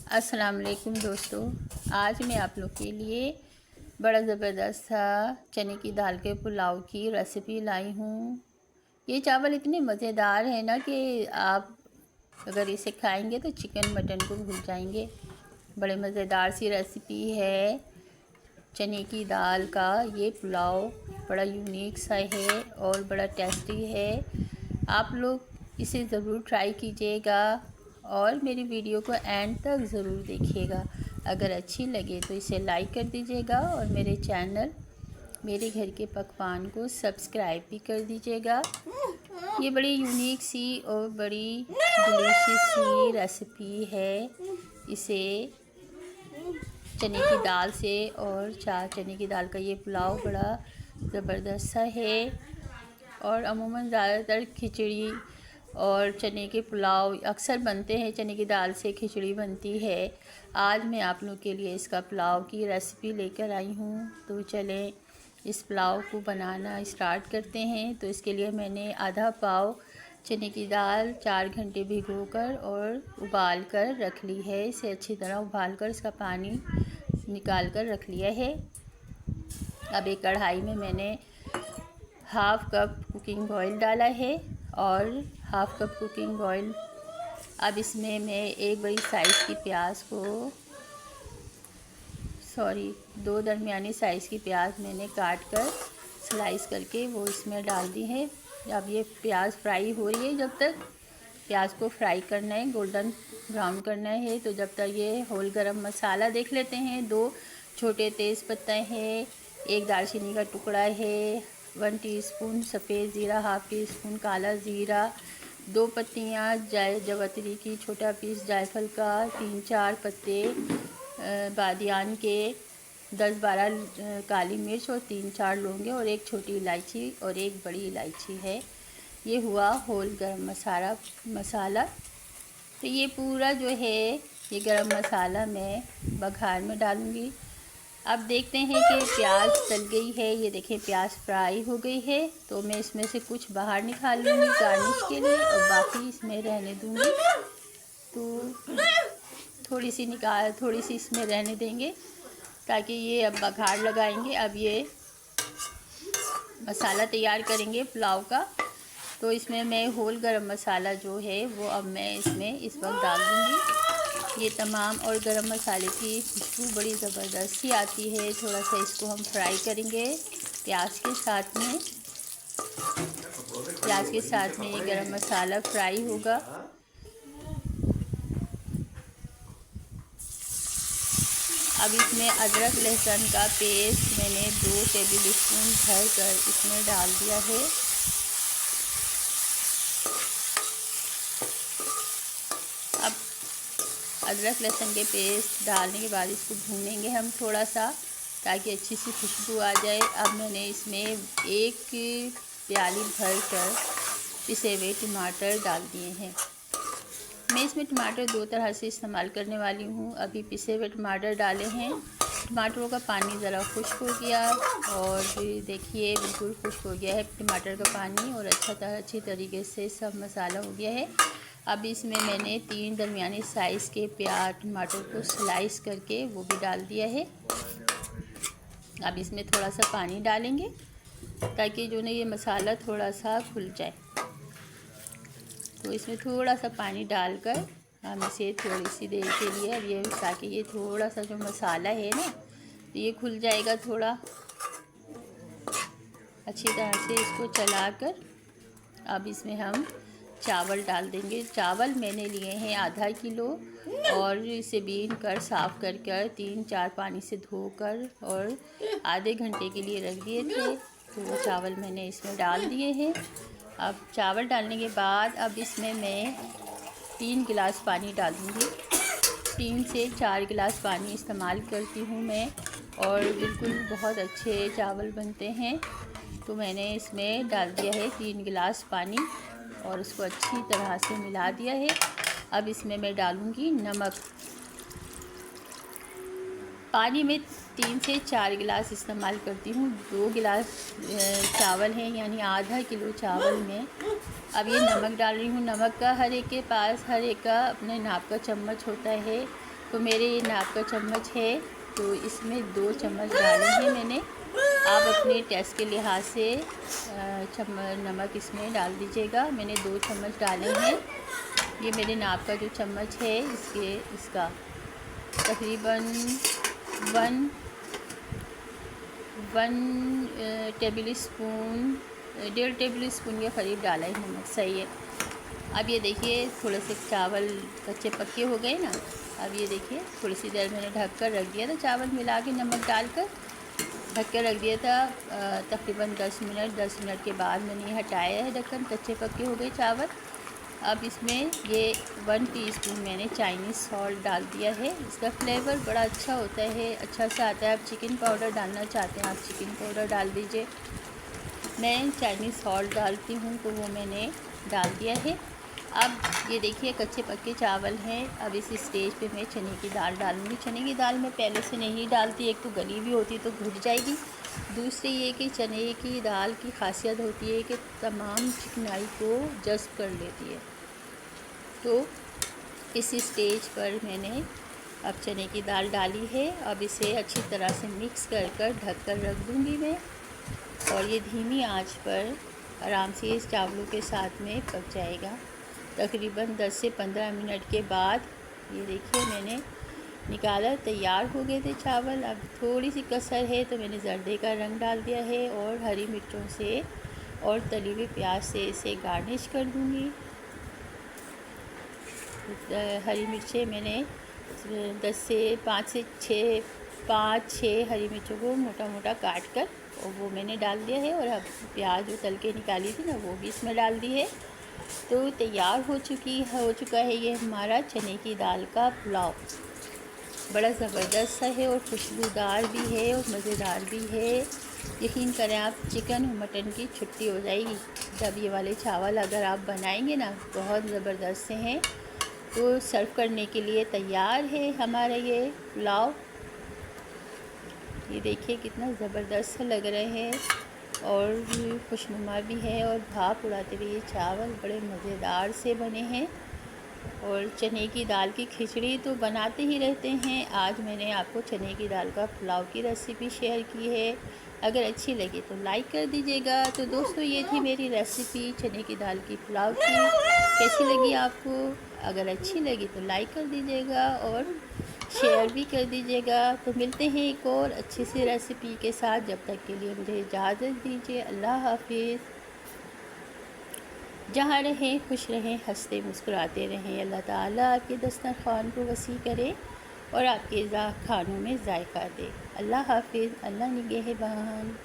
अस्सलाम वालेकुम दोस्तों। आज मैं आप लोग के लिए बड़ा ज़बरदस्त सा चने की दाल के पुलाव की रेसिपी लाई हूँ। ये चावल इतने मज़ेदार है ना कि आप अगर इसे खाएंगे तो चिकन मटन को भूल जाएंगे। बड़े मज़ेदार सी रेसिपी है चने की दाल का। ये पुलाव बड़ा यूनिक सा है और बड़ा टेस्टी है। आप लोग इसे ज़रूर ट्राई कीजिएगा और मेरी वीडियो को एंड तक ज़रूर देखिएगा। अगर अच्छी लगे तो इसे लाइक कर दीजिएगा और मेरे चैनल मेरे घर के पकवान को सब्सक्राइब भी कर दीजिएगा। ये बड़ी यूनिक सी और बड़ी डिलीशियस सी रेसिपी है। इसे चने की दाल से और चने की दाल का ये पुलाव बड़ा ज़बरदस्त सा है। और अमूमन ज़्यादातर खिचड़ी और चने के पुलाव अक्सर बनते हैं, चने की दाल से खिचड़ी बनती है। आज मैं आप लोग के लिए इसका पुलाव की रेसिपी लेकर आई हूँ। तो चलें इस पुलाव को बनाना स्टार्ट करते हैं। तो इसके लिए मैंने आधा पाव चने की दाल 4 घंटे भिगोकर और उबाल कर रख ली है। इसे अच्छी तरह उबाल कर इसका पानी निकाल कर रख लिया है। अब एक कढ़ाई में मैंने हाफ़ कप कुकिंग ऑयल डाला है और हाफ़ कप कुकिंग ऑयल। अब इसमें मैं एक बड़ी साइज़ की प्याज को दो दरमियानी साइज़ की प्याज मैंने काट कर स्लाइस करके वो इसमें डाल दी है। अब ये प्याज फ्राई हो रही है, जब तक प्याज को फ्राई करना है, गोल्डन ब्राउन करना है। तो जब तक ये होल गरम मसाला देख लेते हैं। 2 छोटे तेज़ पत्ते हैं, 1 दालचीनी का टुकड़ा है, 1 टीस्पून सफ़ेद ज़ीरा, हाफ़ टी स्पून काला ज़ीरा, 2 पत्तियाँ जावित्री की, छोटा पीस जायफल का, 3-4 पत्ते बादियान के, 10-12 काली मिर्च और 3-4 लौंगे और 1 छोटी इलायची और 1 बड़ी इलायची है। ये हुआ होल गरम मसाला। तो ये पूरा जो है ये गरम मसाला मैं बघार में डालूँगी। अब देखते हैं कि प्याज तल गई है। ये देखें प्याज फ्राई हो गई है। तो मैं इसमें से कुछ बाहर निकाल लूँगी गार्निश के लिए और बाकी इसमें रहने दूँगी। तो थोड़ी सी इसमें रहने देंगे ताकि ये अब बघार लगाएंगे। अब ये मसाला तैयार करेंगे पुलाव का। तो इसमें मैं होल गरम मसाला जो है वो अब मैं इसमें इस वक्त डाल दूँगी। ये तमाम और गरम मसाले की खुशबू बड़ी ज़बरदस्त सी आती है। थोड़ा सा इसको हम फ्राई करेंगे प्याज के साथ में। ये गरम मसाला फ्राई होगा। अब इसमें अदरक लहसुन का पेस्ट मैंने 2 टेबल स्पून भर कर इसमें डाल दिया है। अब अदरक लहसुन के पेस्ट डालने के बाद इसको भूनेंगे हम थोड़ा सा ताकि अच्छी सी खुशबू आ जाए। अब मैंने इसमें 1 प्याली भर कर पिसे हुए टमाटर डाल दिए हैं। मैं इसमें टमाटर 2 तरह से इस्तेमाल करने वाली हूँ। अभी पिसे हुए टमाटर डाले हैं, टमाटरों का पानी ज़रा खुश्क हो गया और देखिए बिल्कुल खुश्क हो गया है टमाटर का पानी और अच्छी तरीके से सब मसाला हो गया है। अब इसमें मैंने 3 दरमियानी साइज़ के टमाटर को स्लाइस करके वो भी डाल दिया है। अब इसमें थोड़ा सा पानी डालेंगे ताकि जो ये मसाला थोड़ा सा खुल जाए। तो इसमें थोड़ा सा पानी डालकर हम इसे थोड़ी सी देर के लिए अब ये ताकि ये थोड़ा सा जो मसाला है ना तो ये खुल जाएगा थोड़ा अच्छी तरह से इसको चलाकर। अब इसमें हम चावल डाल देंगे। चावल मैंने लिए हैं आधा किलो और इसे बीन कर साफ़ कर 3-4 पानी से धोकर और आधे घंटे के लिए रख दिए थे। तो वो चावल मैंने इसमें डाल दिए हैं। अब चावल डालने के बाद अब इसमें मैं 3 गिलास पानी डालूँगी। 3 से 4 गिलास पानी इस्तेमाल करती हूँ मैं और बिल्कुल बहुत अच्छे चावल बनते हैं। तो मैंने इसमें डाल दिया है 3 गिलास पानी और उसको अच्छी तरह से मिला दिया है। अब इसमें मैं डालूँगी नमक। पानी में 3 से 4 गिलास इस्तेमाल करती हूँ। 2 गिलास चावल हैं यानी आधा किलो चावल में। अब ये नमक डाल रही हूँ। नमक का हर एक का अपने नाप का चम्मच होता है। तो मेरे ये नाप का चम्मच है, तो इसमें 2 चम्मच डाले हैं मैंने। आप अपने टेस्ट के लिहाज से नमक इसमें डाल दीजिएगा। मैंने 2 चम्मच डाले हैं। ये मेरे नाप का जो चम्मच है इसका तकरीबन one table spoon 1.5 table spoon के करीब डाला है नमक। सही है। अब ये देखिए थोड़े से चावल कच्चे पक्के हो गए ना। अब ये देखिए थोड़ी सी देर मैंने ढक कर रख दिया था, चावल मिला के नमक डालकर ढक कर रख दिया था। तकरीबन 10 मिनट के बाद मैंने ये हटाया है ढक्कन। कच्चे पक्के हो गए चावल। अब इसमें ये 1 टीस्पून मैंने चाइनीज़ सॉल्ट डाल दिया है। इसका फ्लेवर बड़ा अच्छा होता है, अच्छा सा आता है। आप चिकन पाउडर डालना चाहते हैं आप चिकन पाउडर डाल दीजिए। मैं चाइनीज़ सॉल्ट डालती हूँ तो वो मैंने डाल दिया है। अब ये देखिए कच्चे पक्के चावल हैं। अब इस स्टेज पे मैं चने की दाल डालूँगी। चने की दाल मैं पहले से नहीं डालती, एक तो गली हुई होती तो घुट जाएगी, दूसरी ये कि चने की दाल की खासियत होती है कि तमाम चिकनाई को जज़्ब कर लेती है। तो इस स्टेज पर मैंने अब चने की दाल डाली है। अब इसे अच्छी तरह से मिक्स कर ढक कर रख दूँगी मैं, और ये धीमी आंच पर आराम से इस चावलों के साथ में पक जाएगा। तकरीबन 10 से 15 मिनट के बाद ये देखिए मैंने निकाला, तैयार हो गए थे चावल। अब थोड़ी सी कसर है तो मैंने जर्दे का रंग डाल दिया है, और हरी मिर्चों से और तली हुई प्याज से इसे गार्निश कर दूँगी। हरी मिर्चें मैंने 5-6 हरी मिर्चों को मोटा मोटा काट कर और वो मैंने डाल दिया है। और अब प्याज जो तल के निकाली थी ना वो भी इसमें डाल दी है। तो तैयार हो चुका है ये हमारा चने की दाल का पुलाव। बड़ा ज़बरदस्त सा है और खुशबूदार भी है और मज़ेदार भी है। यकीन करें आप, चिकन और मटन की छुट्टी हो जाएगी जब ये वाले चावल अगर आप बनाएंगे ना। बहुत ज़बरदस्त से हैं। तो सर्व करने के लिए तैयार है हमारा ये पुलाव। ये देखिए कितना ज़बरदस्त लग रहे हैं और खुशनुमा भी है, और भाप उड़ाते हुए ये चावल बड़े मज़ेदार से बने हैं। और चने की दाल की खिचड़ी तो बनाते ही रहते हैं। आज मैंने आपको चने की दाल का पुलाव की रेसिपी शेयर की है। अगर अच्छी लगी तो लाइक कर दीजिएगा। तो दोस्तों ये थी मेरी रेसिपी चने की दाल की पुलाव की। कैसी लगी आपको? अगर अच्छी लगी तो लाइक कर दीजिएगा और शेयर भी कर दीजिएगा। तो मिलते हैं एक और अच्छी सी रेसिपी के साथ। जब तक के लिए मुझे इजाज़त दीजिए। अल्लाह हाफिज़। जहाँ रहें खुश रहें, हंसते मुस्कुराते रहें। अल्लाह ताला आपके दस्तरख़्वान को वसी करे और आपके खानों में जायका दे। अल्लाह हाफिज़। अल्लाह निगहबान।